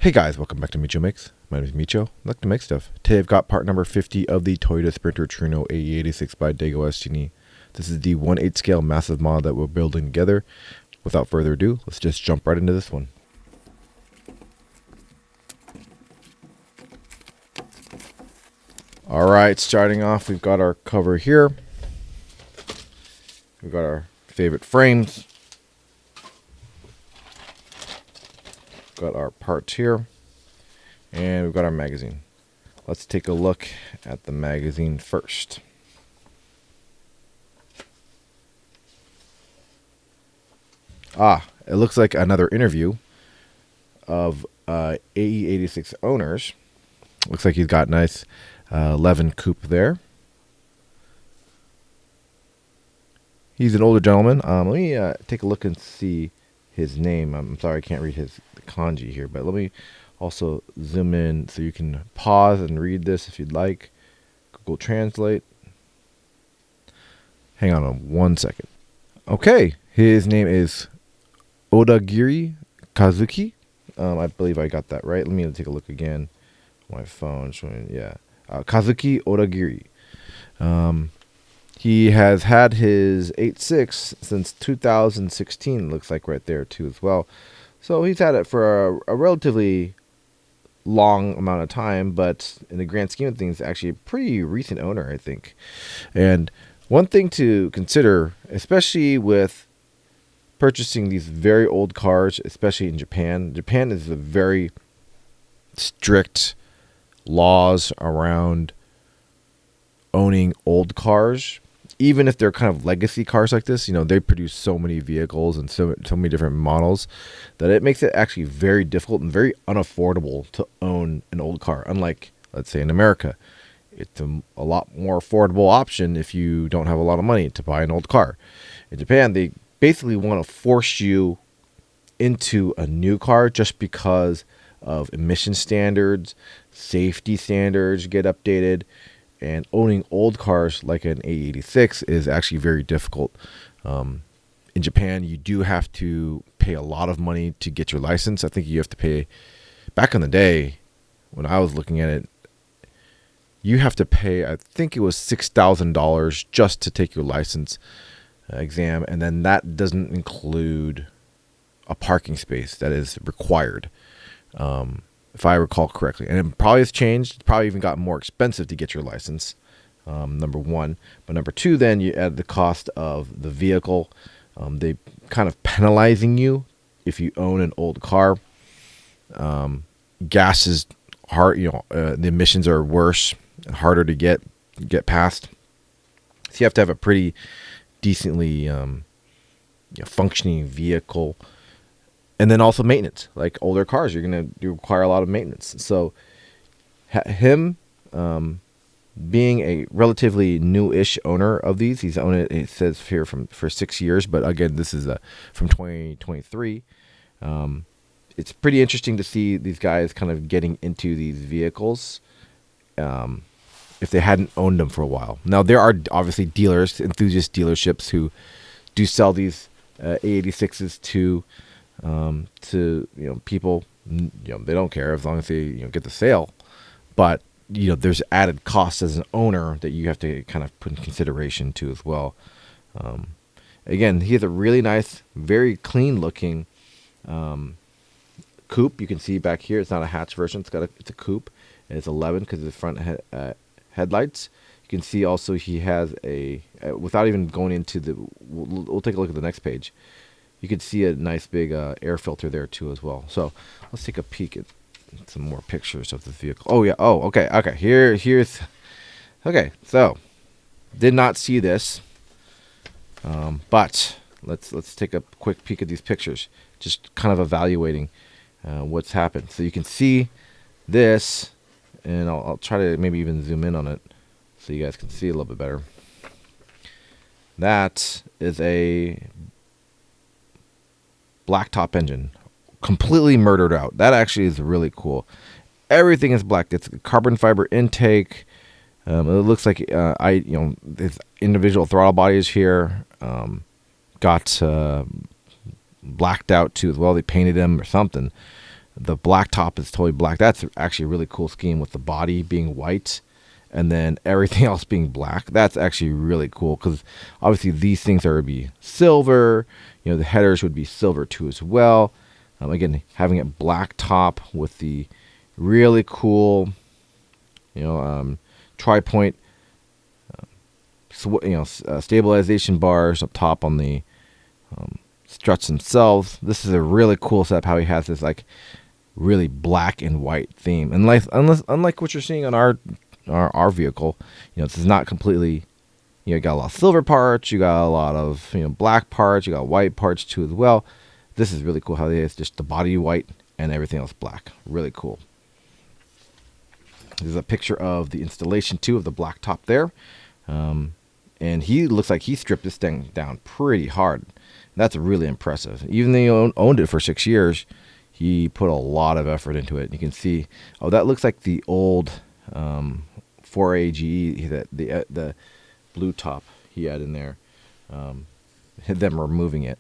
Hey guys, welcome back to Micho Makes. My name is Micho. I like to make stuff. Today I've got part number 50 of the Toyota Sprinter Trueno AE86 by DeAgostini. This is the 1/8 scale massive mod that we're building together. Without further ado, let's just jump right into this one. Alright, starting off, we've got our cover here. We've got our favorite frames. Got our parts here, and we've got our magazine. Let's take a look at the magazine first. It looks like another interview of AE86 owners. Looks like he's got nice Levin coupe there. He's an older gentleman. Let me take a look and see his name. I'm sorry, I can't read his kanji here, but let me also zoom in so you can pause and read this if you'd like. Google Translate. Hang on 1 second. Okay, his name is Odagiri Kazuki. I believe I got that right. Let me take a look again. My phone showing, yeah, Kazuki Odagiri. He has had his 86 since 2016, looks like right there too as well. So he's had it for a relatively long amount of time, but in the grand scheme of things, actually a pretty recent owner, I think. And one thing to consider, especially with purchasing these very old cars, especially in Japan. Japan is a very strict laws around owning old cars. Even if they're kind of legacy cars like this, you know, they produce so many vehicles and so many different models that it makes it actually very difficult and very unaffordable to own an old car. Unlike, let's say, in America, it's a lot more affordable option if you don't have a lot of money to buy an old car. In Japan, they basically want to force you into a new car just because of emission standards, safety standards get updated. And owning old cars like an AE86 is actually very difficult. In Japan, you do have to pay a lot of money to get your license. I think you have to pay, back in the day, when I was looking at it, you have to pay, I think it was $6,000 just to take your license exam. And then that doesn't include a parking space that is required. If I recall correctly. And it probably has changed. It's probably even gotten more expensive to get your license, number one. But number two, then you add the cost of the vehicle. They kind of penalizing you if you own an old car. Gas is hard, the emissions are worse, harder to get past. So you have to have a pretty decently functioning vehicle. And then also maintenance, like older cars, you require a lot of maintenance. So him being a relatively new-ish owner of these, he's owned it, it says here for 6 years, but again, this is from 2023. It's pretty interesting to see these guys kind of getting into these vehicles if they hadn't owned them for a while. Now, there are obviously dealers, enthusiast dealerships who do sell these A86s to people, they don't care as long as they get the sale, but there's added costs as an owner that you have to kind of put in consideration too as well. Again, he has a really nice, very clean looking coupe. You can see back here, it's not a hatch version, it's a coupe, and it's 11 because of the front headlights. You can see also he has without even going into we'll take a look at the next page. You can see a nice big air filter there too as well. So let's take a peek at some more pictures of the vehicle. Oh yeah. Oh, okay. Okay. Here's. Okay. So did not see this, but let's take a quick peek at these pictures. Just kind of evaluating what's happened. So you can see this, and I'll try to maybe even zoom in on it so you guys can see a little bit better. That is a blacktop engine, completely murdered out. That actually is really cool. Everything is black. It's carbon fiber intake. It looks like this individual throttle bodies here got blacked out too as well. They painted them or something. The black top is totally black. That's actually a really cool scheme with the body being white and then everything else being black. That's actually really cool because obviously these things are to be silver. You know, the headers would be silver too as well. Again, having it black top with the really cool, tri-point, stabilization bars up top on the struts themselves. This is a really cool setup. How he has this like really black and white theme, and unlike what you're seeing on our vehicle, this is not completely. You got a lot of silver parts, you got a lot of black parts, you got white parts too as well. This is really cool how it is just the body white and everything else black. Really cool. There's a picture of the installation too of the black top there. And he looks like he stripped this thing down pretty hard. That's really impressive. Even though he owned it for 6 years, he put a lot of effort into it. You can see, oh, that looks like the old 4AGE, the blue top he had in there. Them removing it.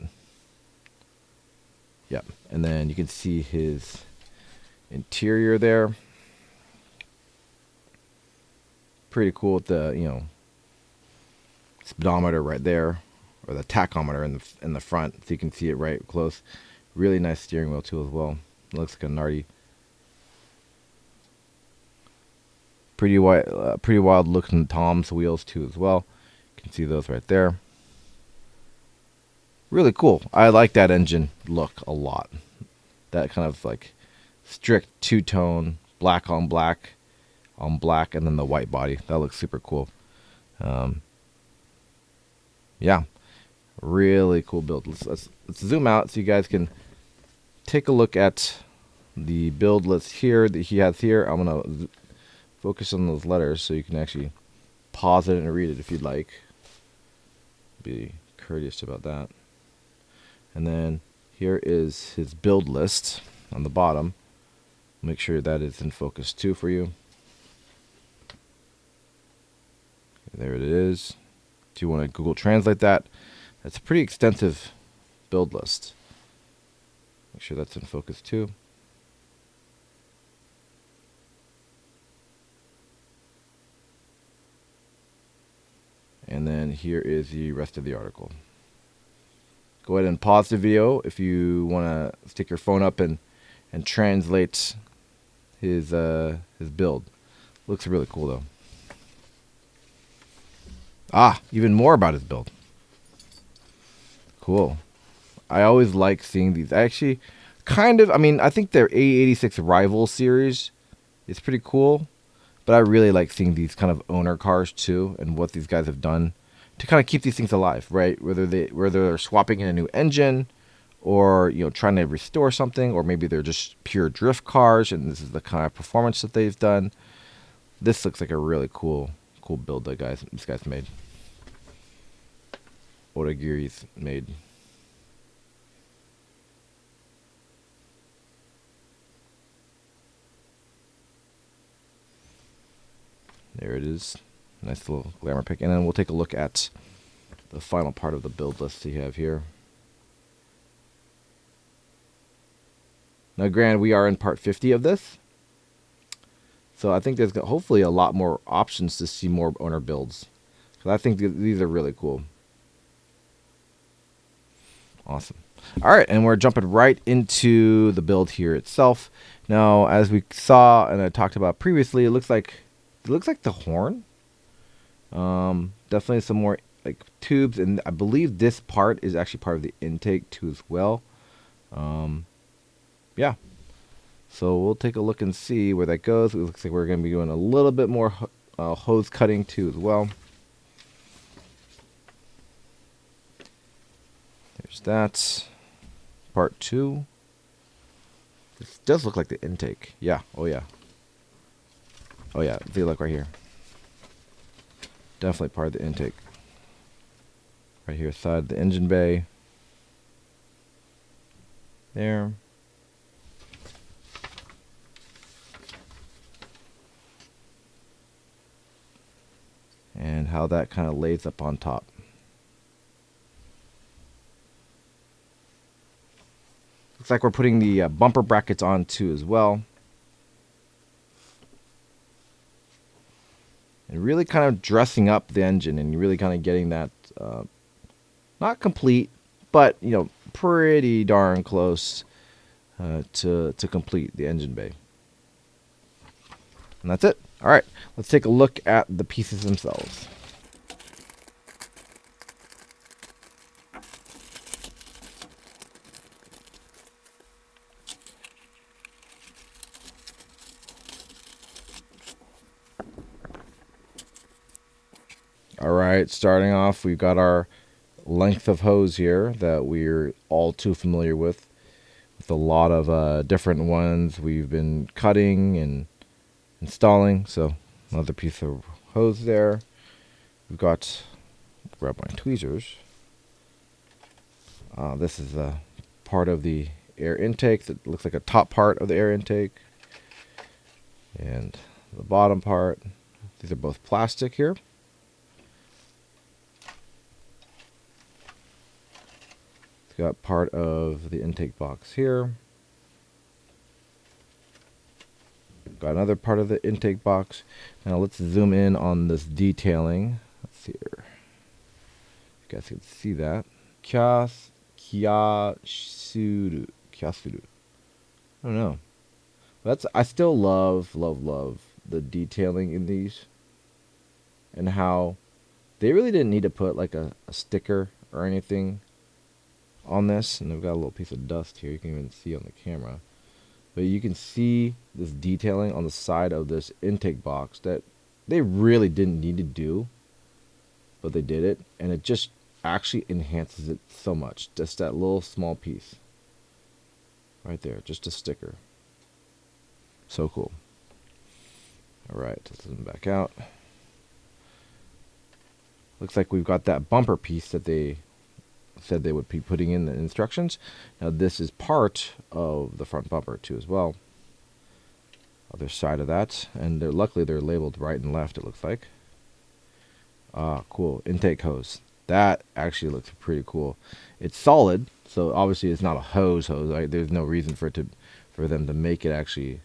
Yep. And then you can see his interior there. Pretty cool with the, speedometer right there, or the tachometer in the front, so you can see it right close. Really nice steering wheel too as well. It looks like a Nardi. Pretty wild looking Tom's wheels too as well. You can see those right there. Really cool. I like that engine look a lot. That kind of like strict two-tone, black on black, and then the white body. That looks super cool. Yeah, really cool build. Let's zoom out so you guys can take a look at the build list here that he has here. I'm gonna focus on those letters so you can actually pause it and read it if you'd like. Be courteous about that. And then here is his build list on the bottom. Make sure that is in focus too for you. There it is. If you want to Google Translate that, that's a pretty extensive build list. Make sure that's in focus too. And then here is the rest of the article. Go ahead and pause the video if you want to stick your phone up and translate his build. Looks really cool though. Even more about his build. Cool. I always like seeing these. I actually I think their AE86 Rival series is pretty cool, but I really like seeing these kind of owner cars too, and what these guys have done to kind of keep these things alive, right? Whether they're swapping in a new engine, or trying to restore something, or maybe they're just pure drift cars, and this is the kind of performance that they've done. This looks like a really cool build that these guys made. Otagiri's made. There it is. Nice little glamour pick. And then we'll take a look at the final part of the build list you have here. Now, granted, we are in part 50 of this. So I think there's hopefully a lot more options to see more owner builds. Because I think these are really cool. Awesome. All right, and we're jumping right into the build here itself. Now, as we saw and I talked about previously, it looks like the horn. Definitely some more like tubes, and I believe this part is actually part of the intake too as well. Yeah. So we'll take a look and see where that goes. It looks like we're going to be doing a little bit more hose cutting too as well. There's that. Part 2. This does look like the intake. Yeah. Oh yeah. Oh yeah. If you look right here. Definitely part of the intake. Right here, side of the engine bay. There. And how that kind of lays up on top. Looks like we're putting the bumper brackets on too as well. And really kind of dressing up the engine and really kind of getting that, not complete, but, you know, pretty darn close to complete the engine bay. And that's it. All right, let's take a look at the pieces themselves. All right, starting off, we've got our length of hose here that we're all too familiar with a lot of different ones we've been cutting and installing. So another piece of hose there. We've got, grab my tweezers. This is a part of the air intake that looks like a top part of the air intake. And the bottom part. These are both plastic here. Got part of the intake box here. Got another part of the intake box. Now let's zoom in on this detailing. Let's see here. You guys can see that. Kyasuru. I don't know. I still love the detailing in these. And how they really didn't need to put like a sticker or anything on this. And they've got a little piece of dust here you can even see on the camera, but you can see this detailing on the side of this intake box that they really didn't need to do, but they did it, and it just actually enhances it so much. Just that little small piece right there, just a sticker. So cool. All right, let's zoom back out. Looks like we've got that bumper piece that they said they would be putting in the instructions. Now this is part of the front bumper too as well. Other side of that, and luckily they're labeled right and left, it looks like. Cool. Intake hose. That actually looks pretty cool. It's solid, so obviously it's not a hose, right? There's no reason for them to make it actually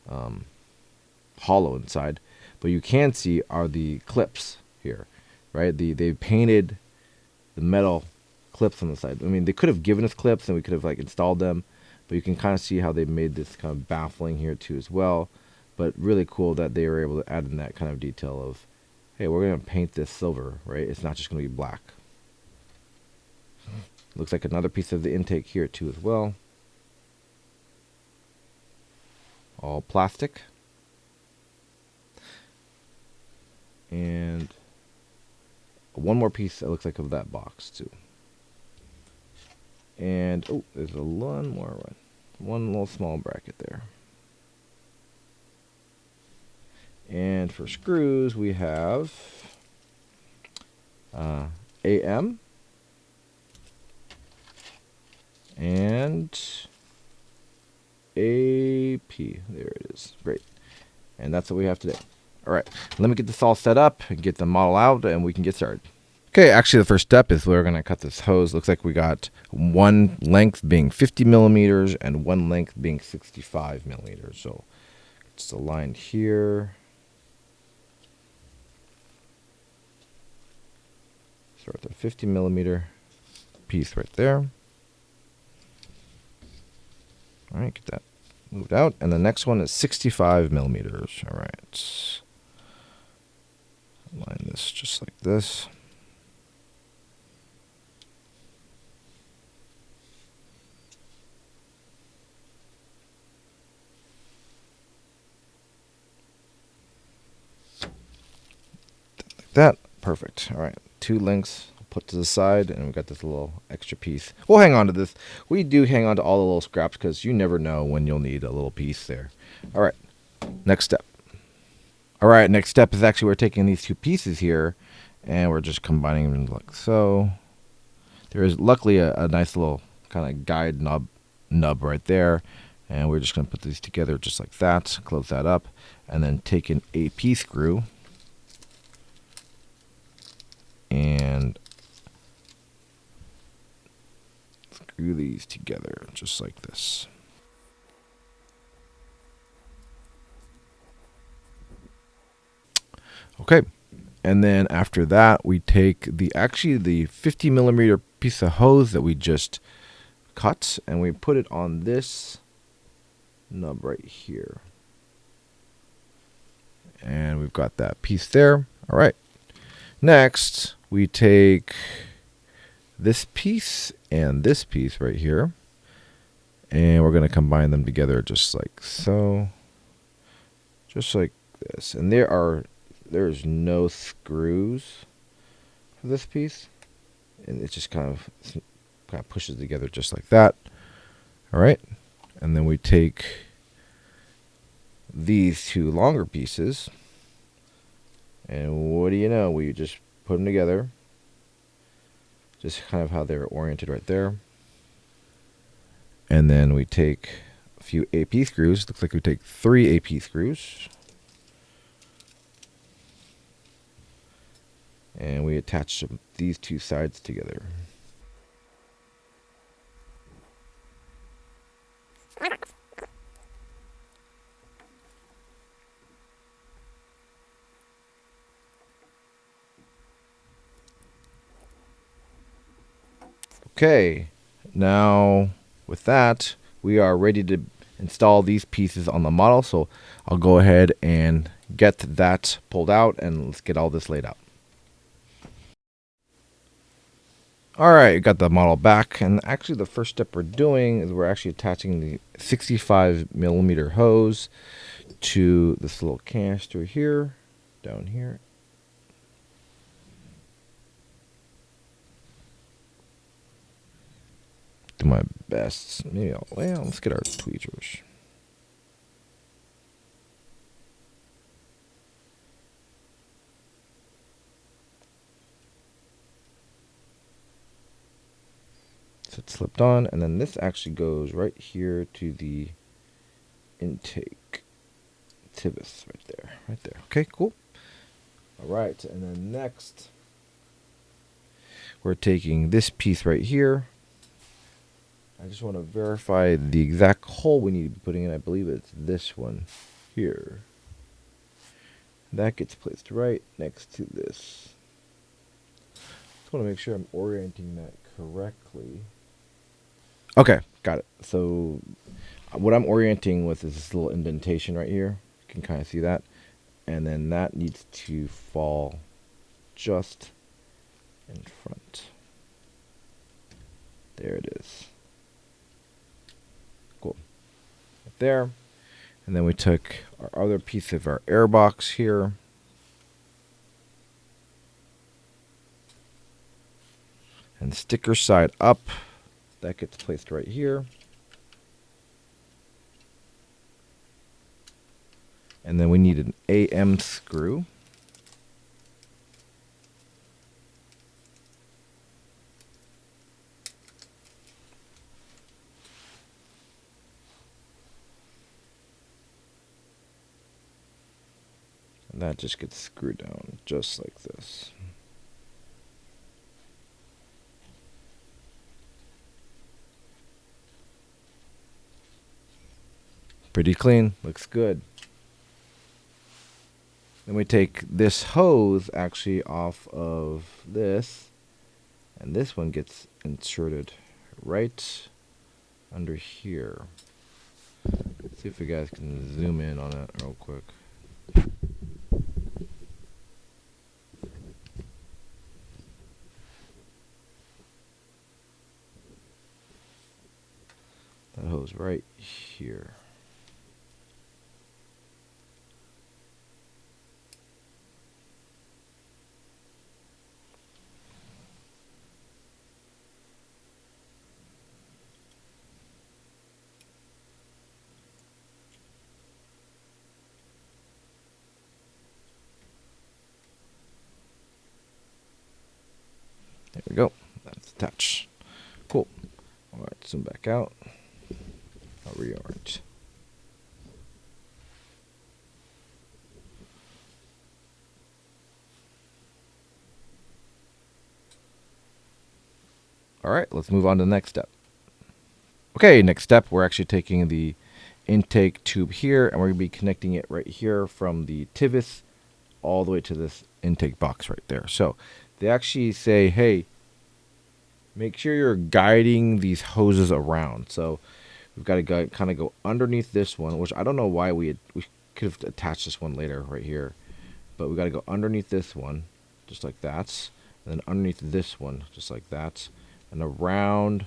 hollow inside. But you can see are the clips here, right? They painted the metal clips on the side. I mean, they could have given us clips and we could have like installed them, but you can kind of see how they made this kind of baffling here too as well. But really cool that they were able to add in that kind of detail of, hey, we're going to paint this silver, right? It's not just going to be black. Looks like another piece of the intake here too as well. All plastic. And one more piece that looks like of that box too. And oh, there's one more one. One little small bracket there. And for screws, we have AM and AP. There it is. Great. And that's what we have today. All right, let me get this all set up and get the model out, and we can get started. Okay, actually the first step is we're going to cut this hose. Looks like we got one length being 50 millimeters and one length being 65 millimeters. So it's aligned here. Start with a 50 millimeter piece right there. All right, get that moved out. And the next one is 65 millimeters. All right. Align this just like this. Like that. Perfect. All right. Two links put to the side, and we've got this little extra piece. We'll hang on to this. We do hang on to all the little scraps because you never know when you'll need a little piece there. All right. Next step. All right, next step is actually we're taking these two pieces here and we're just combining them like so. There is luckily a nice little kind of guide nub right there, and we're just going to put these together just like that, close that up, and then take an AP screw and screw these together just like this. Okay, and then after that we take the 50 millimeter piece of hose that we just cut, and we put it on this nub right here, and we've got that piece there. All right, next we take this piece and this piece right here, and we're going to combine them together just like so, just like this. And there's no screws for this piece, and it just kind of pushes together just like that. All right, and then we take these two longer pieces, and what do you know, we just put them together just kind of how they're oriented right there. And then we take a few AP screws. Looks like we take 3 AP screws, and we attach these two sides together. Okay, now with that, we are ready to install these pieces on the model. So I'll go ahead and get that pulled out, and let's get all this laid out. All right, got the model back, and actually the first step we're doing is we're actually attaching the 65 millimeter hose to this little canister here, down here. Do my best. Maybe let's get our tweezers. So it's slipped on, and then this actually goes right here to the intake tibus right there. Okay, cool. All right, and then next we're taking this piece right here. I just want to verify the exact hole we need to be putting in. I believe it's this one here. That gets placed right next to this. Just want to make sure I'm orienting that correctly. Okay, got it. So what I'm orienting with is this little indentation right here. You can kind of see that. And then that needs to fall just in front. There it is. Cool. Right there. And then we took our other piece of our air box here. And sticker side up. That gets placed right here. And then we need an AM screw. And that just gets screwed down just like this. Pretty clean, looks good. Then we take this hose actually off of this, and this one gets inserted right under here. Let's see if you guys can zoom in on it real quick. That hose right here. There we go. That's attached. Cool. All right, zoom back out. I'll reorient. All right, let's move on to the next step. Okay, next step, we're actually taking the intake tube here, and we're going to be connecting it right here from the Tivis all the way to this intake box right there. So they actually say, hey, make sure you're guiding these hoses around. So we've got to kind of go underneath this one, which I don't know why we could have attached this one later right here. But we got to go underneath this one, just like that. And then underneath this one, just like that. And around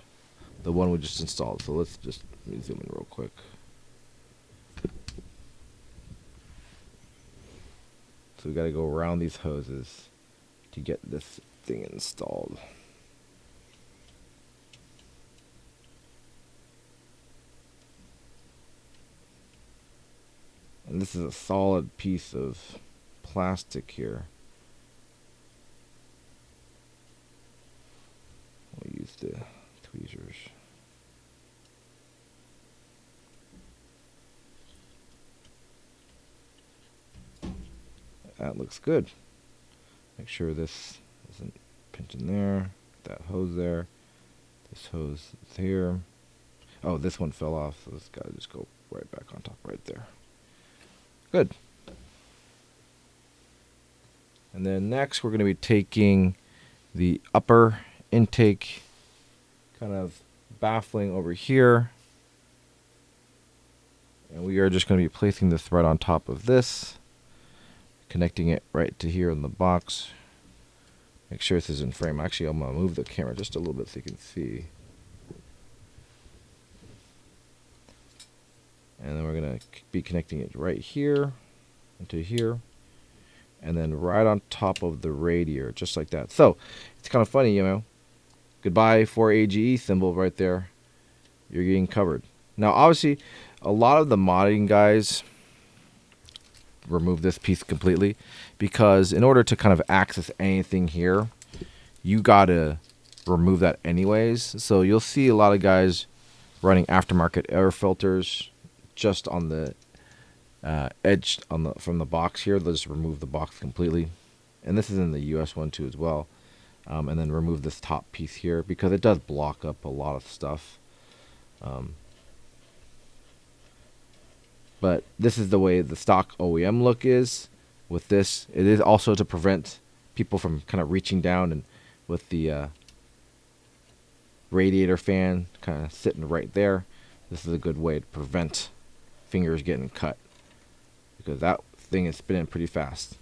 the one we just installed. So let's just zoom in real quick. So we got to go around these hoses to get this thing installed. And this is a solid piece of plastic here. We'll use the tweezers. That looks good. Make sure this isn't pinching there. That hose there. This hose is here. Oh, this one fell off, so this got to just go right back on top right there. Good. And then next we're going to be taking the upper intake kind of baffling over here. And we are just going to be placing the thread on top of this, connecting it right to here in the box. Make sure this is in frame. Actually, I'm going to move the camera just a little bit so you can see. And then we're going to be connecting it right here into here. And then right on top of the radiator, just like that. So, it's kind of funny, you know. Goodbye 4AGE symbol right there. You're getting covered. Now, obviously, a lot of the modding guys remove this piece completely, because in order to kind of access anything here, you got to remove that anyways. So you'll see a lot of guys running aftermarket air filters just on the edge from the box here. They'll just remove the box completely, and this is in the US one too as well. And then remove this top piece here because it does block up a lot of stuff. But this is the way the stock OEM look is with this. It is also to prevent people from kind of reaching down, and with the radiator fan kind of sitting right there, this is a good way to prevent fingers getting cut, because that thing is spinning pretty fast.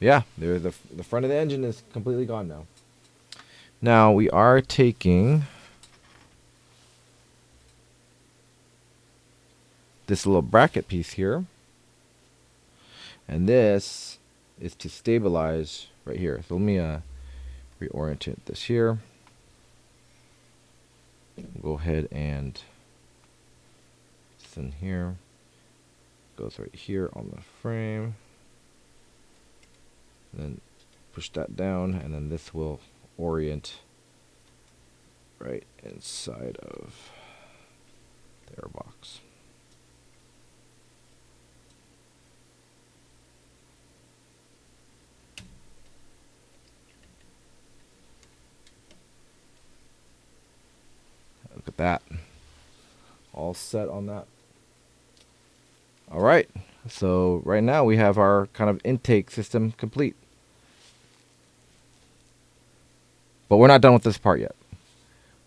Yeah, the front of the engine is completely gone now. Now we are taking this little bracket piece here, and this is to stabilize right here. So let me reorient this here. We'll go ahead and it's in here. Goes right here on the frame. And then push that down, and then this will orient right inside of the airbox. Look at that. All set on that. All right. So right now we have our kind of intake system complete. But we're not done with this part yet.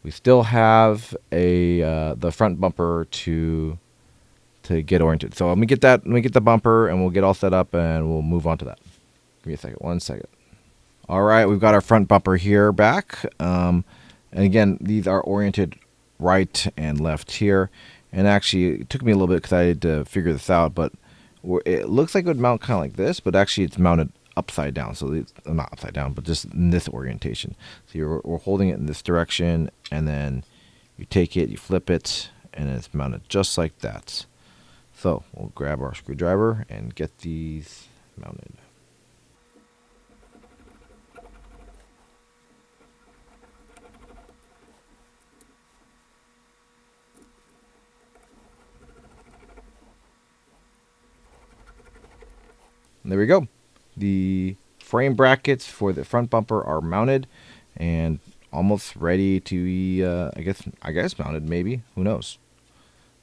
We still have the front bumper to get oriented. So let me get the bumper, and we'll get all set up, and we'll move on to that. Give me a second. 1 second. All right, we've got our front bumper here back. And again, these are oriented right and left here. And actually, it took me a little bit because I had to figure this out, but it looks like it would mount kind of like this, but actually it's mounted upside down. So it's not upside down, but just in this orientation. So we're holding it in this direction, and then you take it, you flip it, and it's mounted just like that. So we'll grab our screwdriver and get these mounted. And there we go. The frame brackets for the front bumper are mounted, and almost ready to be, I guess mounted, maybe. Who knows?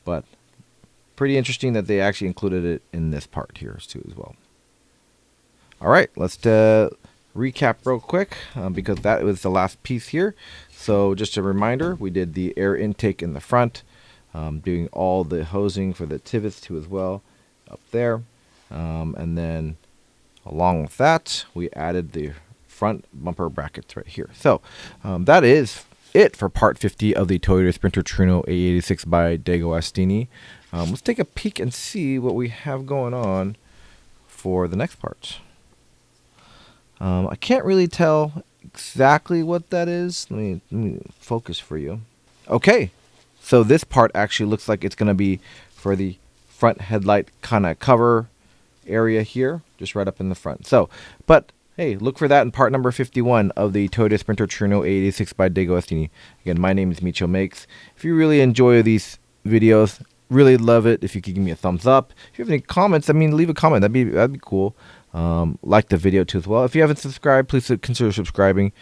But pretty interesting that they actually included it in this part here too as well. All right, let's recap real quick because that was the last piece here. So just a reminder, we did the air intake in the front, doing all the hosing for the Tivits too as well up there. And then along with that, we added the front bumper brackets right here. So that is it for part 50 of the Toyota Sprinter Trueno AE86 by DeAgostini. Let's take a peek and see what we have going on for the next part. I can't really tell exactly what that is. Let me focus for you. Okay, so this part actually looks like it's going to be for the front headlight kind of cover area here, just right up in the front. So, but hey, look for that in part number 51 of the Toyota Sprinter Trueno AE86 by DeAgostini. Again, my name is Micho Makes. If you really enjoy these videos, really love it if you could give me a thumbs up. If you have any comments, leave a comment. That'd be cool. Like the video too as well. If you haven't subscribed, please consider subscribing.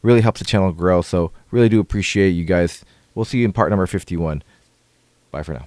Really helps the channel grow. So really do appreciate you guys. We'll see you in part number 51. Bye for now.